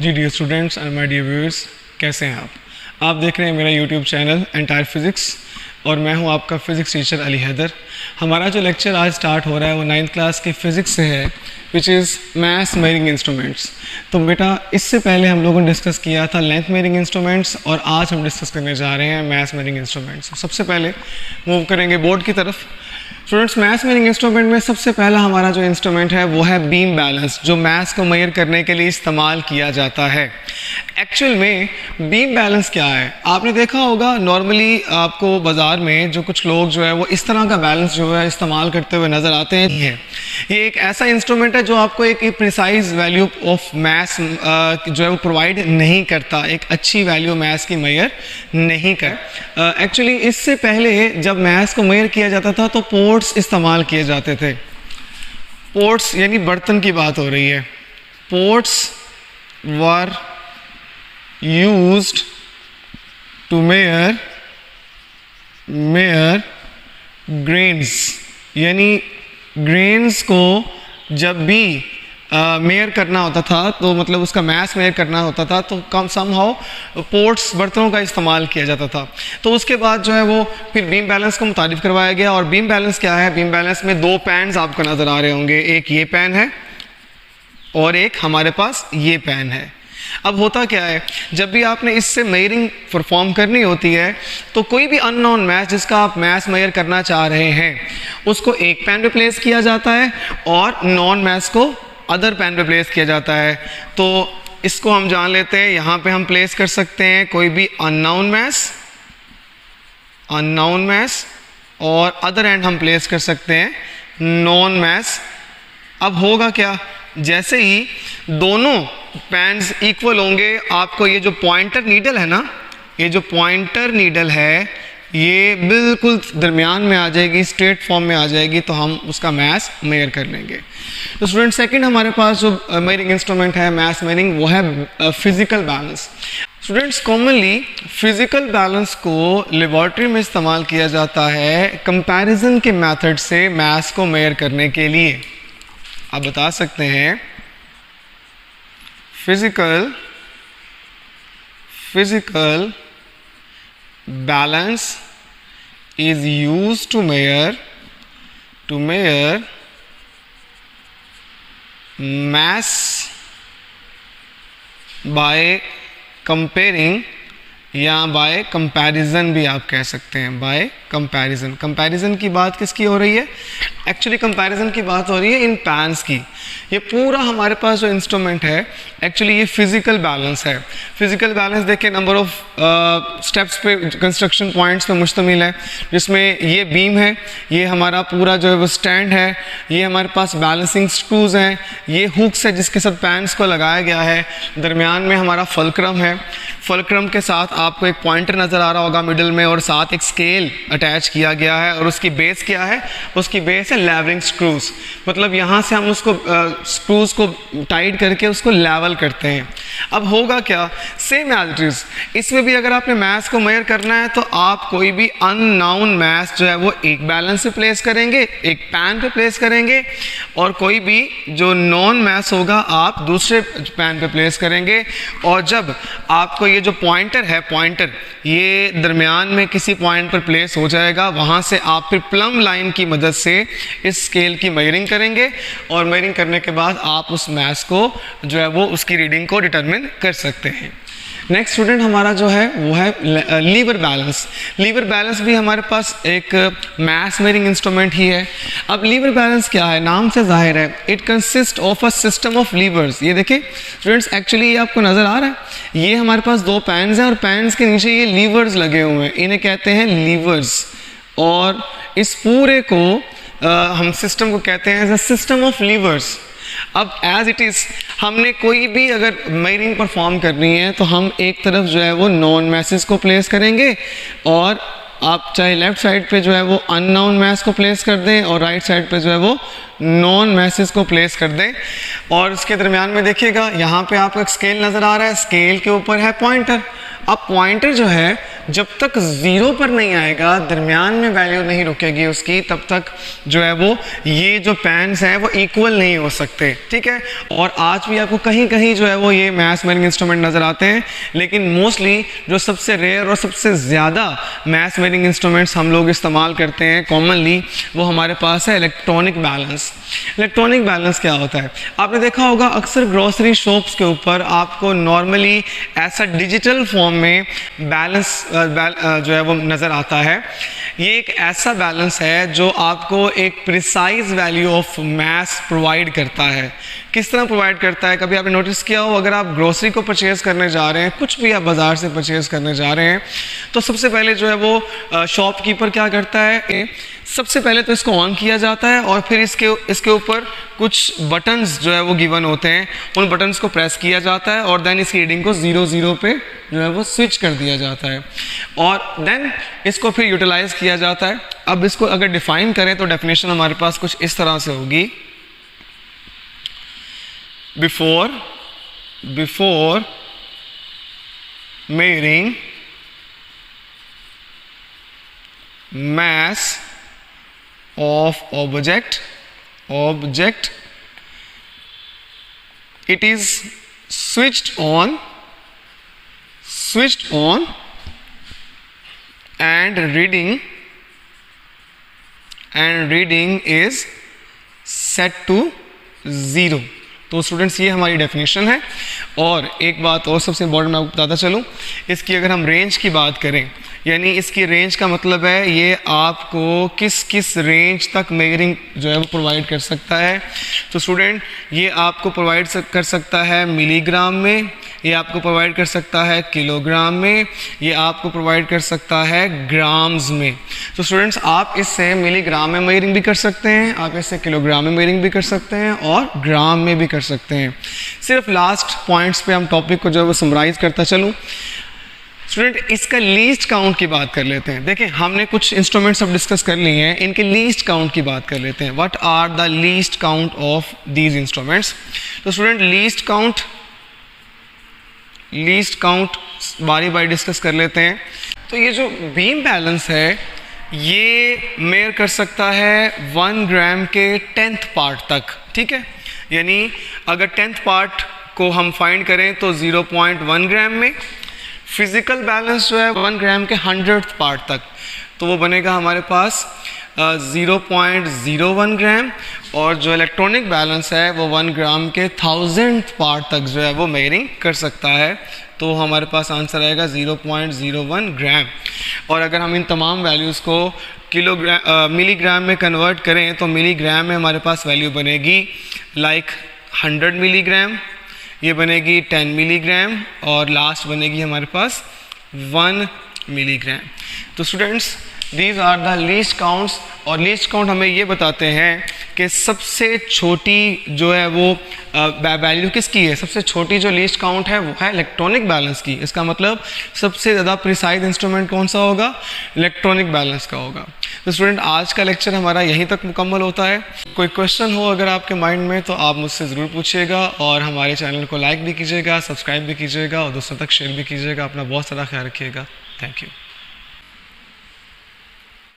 Ji dear students and my dear viewers, कैसे हैं आप देख रहे हैं मेरा यूट्यूब चैनल एंटायर फिज़िक्स और मैं हूं आपका फ़िज़िक्स टीचर अली हैदर। हमारा जो लेक्चर आज स्टार्ट हो रहा है वो 9th क्लास के फ़िज़िक्स से है, which is math measuring instruments. तो बेटा इससे पहले हम लोगों ने डिस्कस किया था लेंथ मेजरिंग इंस्ट्रूमेंट्स और आज हम डिस्कस करने जा रहे हैं मैथ मेजरिंग इंस्ट्रूमेंट्स। सबसे पहले मूव करेंगे बोर्ड की तरफ। स्टूडेंट्स, मैथ मेजरिंग इंस्ट्रूमेंट में सबसे पहला हमारा जो इंस्ट्रूमेंट है वो है बीम बैलेंस, जो मैथ्स को मेजर करने के लिए इस्तेमाल किया जाता है। एक्चुअल में बीम बैलेंस क्या है, आपने देखा होगा नॉर्मली आपको बाज़ार में जो कुछ लोग जो है वो इस तरह का बैलेंस जो है इस्तेमाल करते हुए नज़र आते हैं। ये एक ऐसा इंस्ट्रूमेंट है जो आपको एक प्रिसाइज वैल्यू ऑफ मैथ्स जो है वो प्रोवाइड नहीं करता, एक अच्छी वैल्यू मैथ्स की मेजर नहीं कर। एक्चुअली इससे पहले जब मैथ्स को मेजर किया जाता था तो पोर्ट्स इस्तेमाल किए जाते थे। पोर्ट्स यानी बर्तन की बात हो रही है। Ports were used to major grains, यानी ग्रेन्स को जब भी मेजर करना होता था तो मतलब उसका मैथ मेजर करना होता था तो कम समहाउ पोर्ट्स बर्तनों का इस्तेमाल किया जाता था। तो उसके बाद जो है वो फिर बीम बैलेंस को मुतारिफ करवाया गया। और बीम बैलेंस क्या है, बीम बैलेंस में दो पैन्स आपको नज़र आ रहे होंगे, एक ये पैन है और एक हमारे पास ये पैन है। अब होता क्या है, जब भी आपने इससे मेजरिंग परफॉर्म करनी होती है तो कोई भी अननोन मैथ जिसका आप मैथ मेजर करना चाह रहे हैं उसको एक पैन पे प्लेस किया जाता है और नॉन मैथ्स को अदर पैन पे प्लेस किया जाता है। तो इसको हम जान लेते हैं, यहाँ पे हम प्लेस कर सकते हैं कोई भी अननोन मैथ्स और अदर एंड हम प्लेस कर सकते हैं नॉन मैथ्स। अब होगा क्या, जैसे ही दोनों पैन्स इक्वल होंगे आपको ये जो पॉइंटर नीडल है ना, ये जो पॉइंटर नीडल है ये बिल्कुल दरमियान में आ जाएगी, स्ट्रेट फॉर्म में आ जाएगी, तो हम उसका मैथ मेजर कर लेंगे। तो स्टूडेंट सेकंड हमारे पास जो मेजरिंग इंस्ट्रूमेंट है मैथ मेजरिंग वो है physical balance. Students, commonly physical balance को लेबॉर्ट्री में इस्तेमाल किया जाता है कंपैरिजन के मेथड से मैथ्स को मेजर करने के लिए। आप बता सकते हैं physical balance is used to measure mass by comparing या बाय कंपैरिजन भी आप कह सकते हैं, बाय कंपैरिजन। कंपैरिजन की बात किसकी हो रही है, एक्चुअली कंपैरिजन की बात हो रही है इन पैन्स की। ये पूरा हमारे पास जो इंस्ट्रूमेंट है एक्चुअली ये फिजिकल बैलेंस है। फिजिकल बैलेंस देखिए नंबर ऑफ स्टेप्स पे, कंस्ट्रक्शन पॉइंट्स पे मुश्तमिल है, जिसमें ये बीम है, ये हमारा पूरा जो है वो स्टैंड है, ये हमारे पास बैलेंसिंग स्क्रूज हैं, ये हुक्स है जिसके साथ पैन्स को लगाया गया है, दरमियान में हमारा फलक्रम है, फलक्रम के साथ आपको एक पॉइंटर नज़र आ रहा होगा मिडिल में और साथ एक स्केल अटैच किया गया है और उसकी बेस क्या है, उसकी बेस है लेवलिंग स्क्रूज। मतलब यहाँ से हम उसको स्क्रूज को टाइट करके उसको लेवल करते हैं। अब होगा क्या, सेम एज इट इज़ इसमें भी अगर आपने मैथ्स को मेजर करना है तो आप कोई भी अननोन मैथ्स जो है वो एक बैलेंस पे प्लेस करेंगे, एक पैन पे प्लेस करेंगे, और कोई भी जो नॉन मैथ्स होगा आप दूसरे पैन पे प्लेस करेंगे। और जब आपको ये जो पॉइंटर है, पॉइंटर ये दरमियान में किसी पॉइंट पर प्लेस हो जाएगा, वहाँ से आप फिर प्लम लाइन की मदद से इस स्केल की मेजरिंग करेंगे और मेजरिंग करने के बाद आप उस मैथ्स को जो है वो उसकी रीडिंग को डिटरमिन कर सकते हैं। नेक्स्ट स्टूडेंट हमारा जो है वो है लीवर बैलेंस। लीवर बैलेंस भी हमारे पास एक मैथ मेजरिंग इंस्ट्रूमेंट ही है। अब लीवर बैलेंस क्या है, नाम से जाहिर है, it consist of a system of levers. ये देखिए स्टूडेंट्स, एक्चुअली ये आपको नज़र आ रहा है, ये हमारे पास दो पैन्स हैं और पैन्स के नीचे ये लीवर्स लगे हुए हैं, इन्हें कहते हैं लीवर्स। और इस पूरे को हम सिस्टम को कहते हैं as a system of levers. अब एज इट इज़ हमने कोई भी अगर मेजरिंग परफॉर्म करनी है तो हम एक तरफ जो है वो नॉन मैसेज को प्लेस करेंगे और आप चाहे लेफ्ट साइड पे जो है वो अननोन मास को प्लेस कर दें और राइट साइड पे जो है वो नॉन मैसेज को प्लेस कर दें। और इसके दरमियान में देखिएगा यहाँ पे आपको एक स्केल नज़र आ रहा है, स्केल के ऊपर है पॉइंटर। अब पॉइंटर जो है जब तक 0 पर नहीं आएगा, दरमियान में वैल्यू नहीं रुकेगी उसकी, तब तक जो है वो ये जो पैन्स हैं वो इक्वल नहीं हो सकते, ठीक है। और आज भी आपको कहीं कहीं जो है वो ये मैथ्स मेजरिंग इंस्ट्रूमेंट नज़र आते हैं, लेकिन मोस्टली जो सबसे रेयर और सबसे ज़्यादा मैथ्स मेजरिंग इंस्ट्रूमेंट्स हम लोग इस्तेमाल करते हैं कॉमनली, वो हमारे पास है इलेक्ट्रॉनिक बैलेंस। इलेक्ट्रॉनिक बैलेंस क्या होता है? आपने देखा होगा अक्सर ग्रोसरी शॉप्स के ऊपर आपको नॉर्मली ऐसा डिजिटल फॉर्म में बैलेंस जो है वो नज़र आता है। ये एक ऐसा बैलेंस है जो आपको एक precise value of mass provide करता है। किस तरह प्रोवाइड करता है? कभी आपने नोटिस किया हो, अगर आप ग्रोसरी को परचेज़ करने जा रहे हैं, कुछ भी आप बाज़ार से परचेज़ करने जा रहे हैं, तो सबसे पहले जो है वो शॉपकीपर क्या करता है, सबसे पहले तो इसको ऑन किया जाता है और फिर इसके ऊपर कुछ बटन्स जो है वो गिवन होते हैं, उन बटन्स को प्रेस किया जाता है और देन इसकी रीडिंग को 0 पे जो है वो स्विच कर दिया जाता है और देन इसको फिर यूटिलाइज किया जाता है। अब इसको अगर डिफाइन करें तो डेफिनेशन हमारे पास कुछ इस तरह से होगी, before measuring mass of object it is switched on and reading is set to 0। तो स्टूडेंट्स ये हमारी डेफिनेशन है। और एक बात और सबसे इम्पोर्टेंट मैं आपको बताता चलूँ, इसकी अगर हम रेंज की बात करें, यानी इसकी रेंज का मतलब है ये आपको किस रेंज तक मेजरिंग जो है वो प्रोवाइड कर सकता है। तो स्टूडेंट ये आपको प्रोवाइड कर सकता है मिलीग्राम में, ये आपको प्रोवाइड कर सकता है किलोग्राम में, ये आपको प्रोवाइड कर सकता है ग्राम्स में। तो स्टूडेंट्स आप इससे मिलीग्राम में मेजरिंग भी कर सकते हैं, आप इससे किलोग्राम में मेजरिंग भी कर सकते हैं और ग्राम में भी कर सकते हैं। सिर्फ लास्ट पॉइंट्स पे हम टॉपिक को जो है वो समराइज़ करता चलूँ। स्टूडेंट इसका लीस्ट काउंट की बात कर लेते हैं। देखिए हमने कुछ इंस्ट्रूमेंट्स अब डिस्कस कर लिए हैं, इनके लीस्ट काउंट की बात कर लेते हैं। What are the least count of these instruments? तो स्टूडेंट लीस्ट काउंट बारी बारी डिस्कस कर लेते हैं। तो ये जो बीम बैलेंस है ये मेयर कर सकता है 1 ग्राम के 10th पार्ट तक, ठीक है। यानी अगर 10th पार्ट को हम फाइंड करें तो 0.1 ग्राम में, फिज़िकल बैलेंस जो है 1 ग्राम के 100th पार्ट तक, तो वो बनेगा हमारे पास 0.01 ग्राम। और जो इलेक्ट्रॉनिक बैलेंस है वो 1 ग्राम के 1000th पार्ट तक जो है वो मेजरिंग कर सकता है, तो हमारे पास आंसर आएगा 0.01 ग्राम। और अगर हम इन तमाम वैल्यूज़ को मिलीग्राम में कन्वर्ट करें तो मिलीग्राम में हमारे पास वैल्यू बनेगी लाइक 100 मिलीग्राम, ये बनेगी 10 मिलीग्राम और लास्ट बनेगी हमारे पास 1 मिलीग्राम। तो students these are the least counts. और लीस्ट काउंट हमें ये बताते हैं कि सबसे छोटी जो है वो वैल्यू किसकी है, सबसे छोटी जो लीस्ट काउंट है वो है इलेक्ट्रॉनिक बैलेंस की। इसका मतलब सबसे ज़्यादा प्रिसाइज इंस्ट्रूमेंट कौन सा होगा? इलेक्ट्रॉनिक बैलेंस का होगा। तो स्टूडेंट आज का लेक्चर हमारा यहीं तक मुकम्मल होता है। कोई क्वेश्चन हो अगर आपके माइंड में तो आप मुझसे ज़रूर पूछिएगा और हमारे चैनल को लाइक भी कीजिएगा, सब्सक्राइब भी कीजिएगा और दोस्तों तक शेयर भी कीजिएगा। अपना बहुत सारा ख्याल रखिएगा। Thank you.